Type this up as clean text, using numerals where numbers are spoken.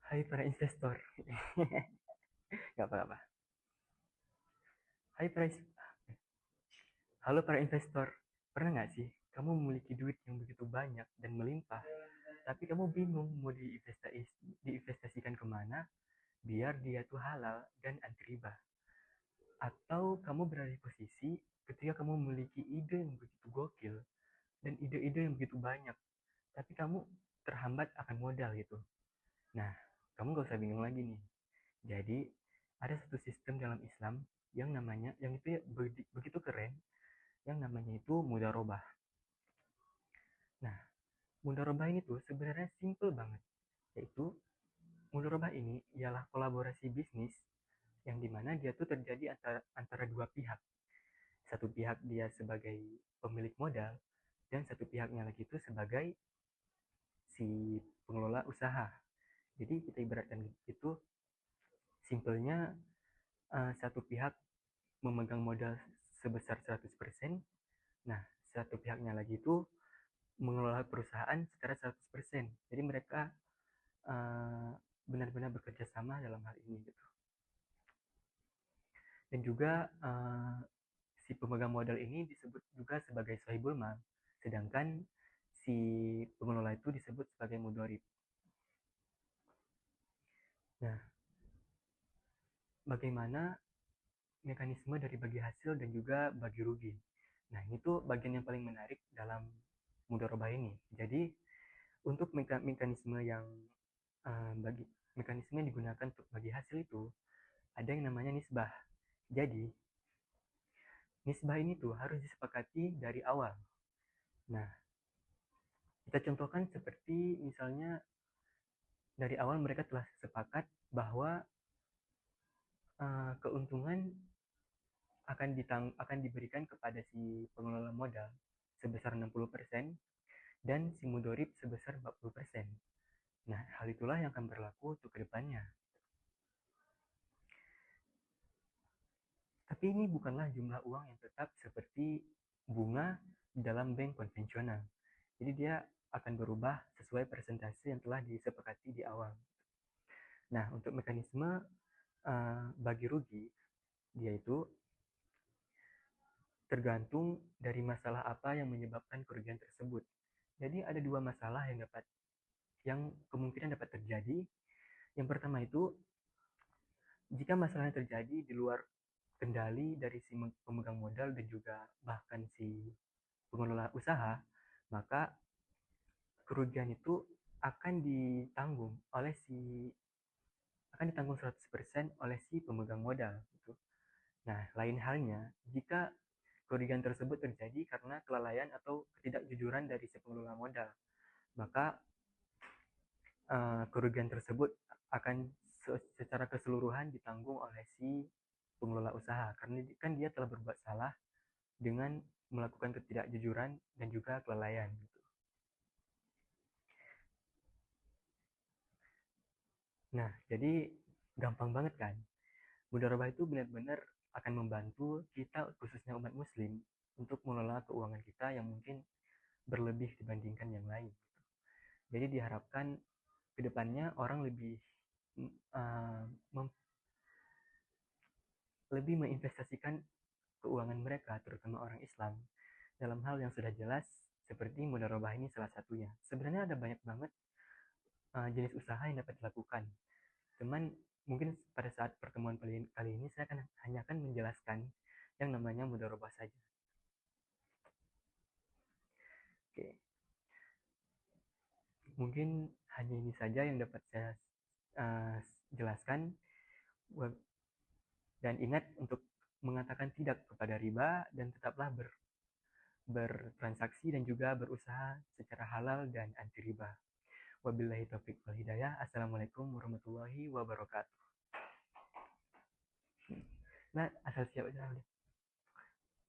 Hai para investor. Gak apa-apa. Hai para Halo para investor. Pernah nggak sih kamu memiliki duit yang begitu banyak dan melimpah, tapi kamu bingung mau diinvestasikan kemana biar dia tuh halal dan anti riba? Atau kamu berada di posisi ketika kamu memiliki ide yang begitu gokil dan ide-ide yang begitu banyak, tapi kamu terhambat akan modal gitu. Nah, kamu gak usah bingung lagi nih. Jadi, ada satu sistem dalam Islam yang itu ya begitu keren, yang namanya itu mudharabah. Nah, mudharabah ini tuh sebenarnya simple banget, yaitu mudharabah ini ialah kolaborasi bisnis yang dimana dia tuh terjadi antara dua pihak. Satu pihak dia sebagai pemilik modal dan satu pihaknya lagi itu sebagai si pengelola usaha. Jadi kita ibaratkan itu simpelnya, satu pihak memegang modal sebesar 100%. Nah, satu pihaknya lagi itu mengelola perusahaan secara 100%. Jadi mereka uh, benar-benar bekerja sama dalam hal ini gitu. Dan juga si pemegang modal ini disebut juga sebagai sahibul mal, sedangkan si pengelola itu disebut sebagai mudharib. Nah, bagaimana mekanisme dari bagi hasil dan juga bagi rugi? Nah, ini tuh bagian yang paling menarik dalam mudharabah ini. Jadi, untuk mekanisme yang bagi mekanisme yang digunakan untuk bagi hasil itu ada yang namanya nisbah. Jadi, nisbah ini tuh harus disepakati dari awal. Nah, kita contohkan seperti misalnya dari awal mereka telah sepakat bahwa keuntungan akan diberikan kepada si pengelola modal sebesar 60% dan si mudorib sebesar 40%. Nah, hal itulah yang akan berlaku untuk kedepannya. Tapi ini bukanlah jumlah uang yang tetap seperti bunga dalam bank konvensional. Jadi dia akan berubah sesuai persentase yang telah disepakati di awal. Nah, untuk mekanisme bagi rugi, dia itu tergantung dari masalah apa yang menyebabkan kerugian tersebut. Jadi ada dua masalah yang kemungkinan dapat terjadi. Yang pertama itu, jika masalahnya terjadi di luar kendali dari si pemegang modal dan juga bahkan si pengelola usaha, maka kerugian itu akan ditanggung oleh si akan ditanggung 100% oleh si pemegang modal gitu. Nah, lain halnya jika kerugian tersebut terjadi karena kelalaian atau ketidakjujuran dari si pengelola modal, maka kerugian tersebut akan secara keseluruhan ditanggung oleh si pengelola usaha karena kan dia telah berbuat salah dengan melakukan ketidakjujuran dan juga kelalaian gitu. Nah, jadi gampang banget kan? Mudharabah itu benar-benar akan membantu kita khususnya umat muslim untuk mengelola keuangan kita yang mungkin berlebih dibandingkan yang lain. Jadi diharapkan kedepannya orang uh, lebih menginvestasikan keuangan mereka, terutama orang Islam, dalam hal yang sudah jelas seperti mudharabah ini salah satunya. Sebenarnya ada banyak banget jenis usaha yang dapat dilakukan. Cuman mungkin pada saat pertemuan kali ini saya hanya akan menjelaskan yang namanya mudharabah saja. Oke, mungkin hanya ini saja yang dapat saya uh, jelaskan. Dan ingat untuk mengatakan tidak kepada riba dan tetaplah bertransaksi dan juga berusaha secara halal dan anti riba. Wabillahi taufiq wal hidayah. Assalamualaikum warahmatullahi wabarakatuh. Nah, asal siap aja.